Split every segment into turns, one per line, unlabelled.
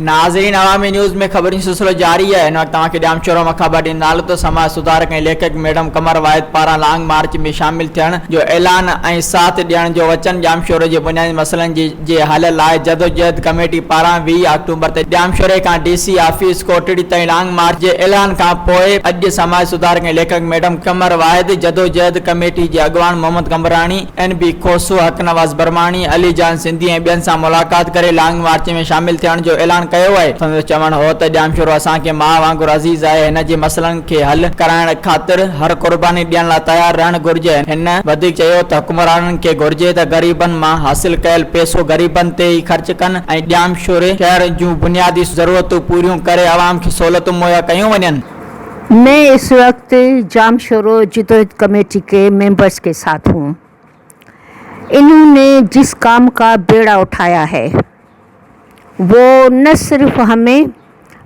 नाज़रीन, अवामी न्यूज़ में ख़बरुं सिलसिलो जारी है। इन वक्त तव्हांखे ॼाम शोरो मां ख़बर ॾींदासीं त समाज सुधारक ऐं लेखक मैडम कमर वाहिद पारां लॉन्ग मार्च में शामिल थियण जो ऐलान ऐं साथ ॾियण जो वचन ॼाम शोरे जे बुनियादी मसइलनि जे हल लाइ जदोजहद कमेटी पारां 20 अक्टूबर ते ॼाम शोरे खां DC ऑफिस कोटड़ी ताईं लॉन्ग मार्च जे ऐलान खां पोइ अॼु समाज सुधारक ऐं लेखक मैडम कमर वाहिद जदोजहद कमेटी जे अॻवान मोहम्मद कमरानी, NB खोसो, हक नवाज़ बरमानी, अली जान सिंधी ऐं ॿियनि सां मुलाक़ात करे लॉन्ग मार्च में शामिल थियण जो ऐलान कयो आहे। संदसि चवण हो त ॼाम शोरो असांखे माउ वांगुरु अज़ीज़ आहे। हिन जे मसइलनि खे हल कराइण ख़ातिर हर क़ुर्बानी ॾियण लाइ तयारु रहण घुर्जे। हिन वधीक चयो त हुकुमराननि खे घुर्जे त ग़रीबनि मां हासिल कयल पैसो ग़रीबनि ते ई ख़र्च कनि ऐं ॼाम शोरे शहर जूं बुनियादी ज़रूरतूं पूरियूं करे आवाम खे सहूलियतूं मुहैया कयूं वञनि।
मैं इस वक्त जाम शोरो जदोजहद कमेटी के मेंबर्स के साथ हूँ। इन्होंने जिस काम का बेड़ा उठाया है वो न सिर्फ हमें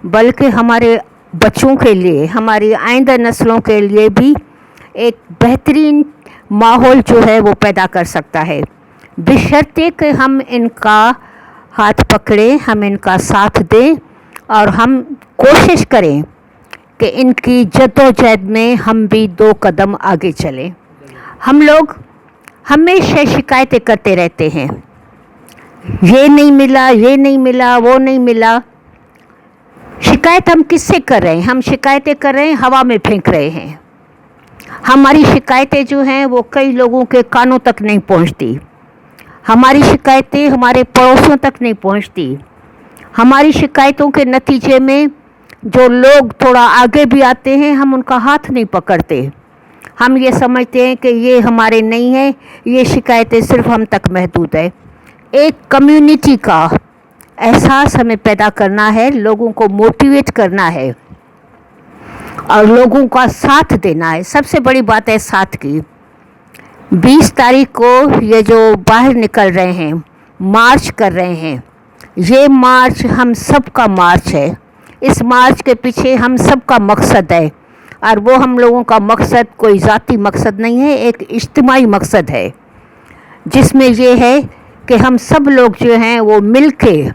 बल्कि हमारे बच्चों के लिए, हमारी आइंदा नस्लों के लिए भी एक बेहतरीन माहौल जो है वो पैदा कर सकता है, बशर्ते कि हम इनका हाथ पकड़ें, हम इनका साथ दें और हम कोशिश करें कि इनकी जद्दोजहद में हम भी 2 कदम आगे चलें। हम लोग हमेशा शिकायतें करते रहते हैं, ये नहीं मिला, ये नहीं मिला, वो नहीं मिला। शिकायत हम किससे कर रहे हैं? हम शिकायतें कर रहे हैं, हवा में फेंक रहे हैं। हमारी शिकायतें जो हैं वो कई लोगों के कानों तक नहीं पहुंचती। हमारी शिकायतें हमारे पड़ोसियों तक नहीं पहुंचती। हमारी शिकायतों के नतीजे में जो लोग थोड़ा आगे भी आते हैं, हम उनका हाथ नहीं पकड़ते। हम ये समझते हैं कि ये हमारे नहीं है, ये शिकायतें सिर्फ हम तक महदूद है। एक कम्युनिटी का एहसास हमें पैदा करना है, लोगों को मोटिवेट करना है और लोगों का साथ देना है। सबसे बड़ी बात है साथ की। 20 तारीख को ये जो बाहर निकल रहे हैं, मार्च कर रहे हैं, ये मार्च हम सब का मार्च है। इस मार्च के पीछे हम सब का मकसद है और वो हम लोगों का मकसद कोई ज़ाती मकसद नहीं है, एक इज्तिमाई मकसद है, जिसमें ये है कि हम सब लोग जो हैं वो मिल के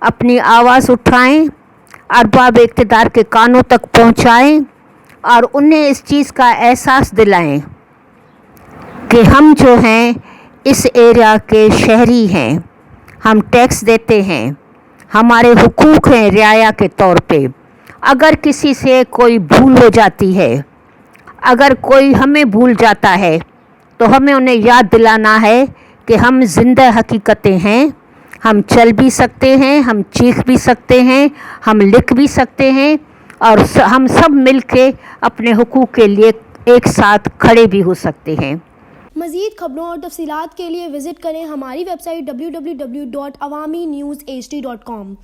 अपनी आवाज़ उठाएं, अरबाब इक़्तिदार के कानों तक पहुंचाएं और उन्हें इस चीज़ का एहसास दिलाएं कि हम जो हैं इस एरिया के शहरी हैं, हम टैक्स देते हैं, हमारे हुकूक हैं रियाया के तौर पे। अगर किसी से कोई भूल हो जाती है, अगर कोई हमें भूल जाता है, तो हमें उन्हें याद दिलाना है कि हम ज़िंदा हकीकतें हैं, हम चल भी सकते हैं, हम चीख भी सकते हैं, हम लिख भी सकते हैं और हम सब मिल के अपने हुकूक के लिए एक साथ खड़े भी हो सकते हैं।
मज़ीद खबरों और तफसीलात के लिए विज़िट करें हमारी वेबसाइट www.awamiNewsHD.com।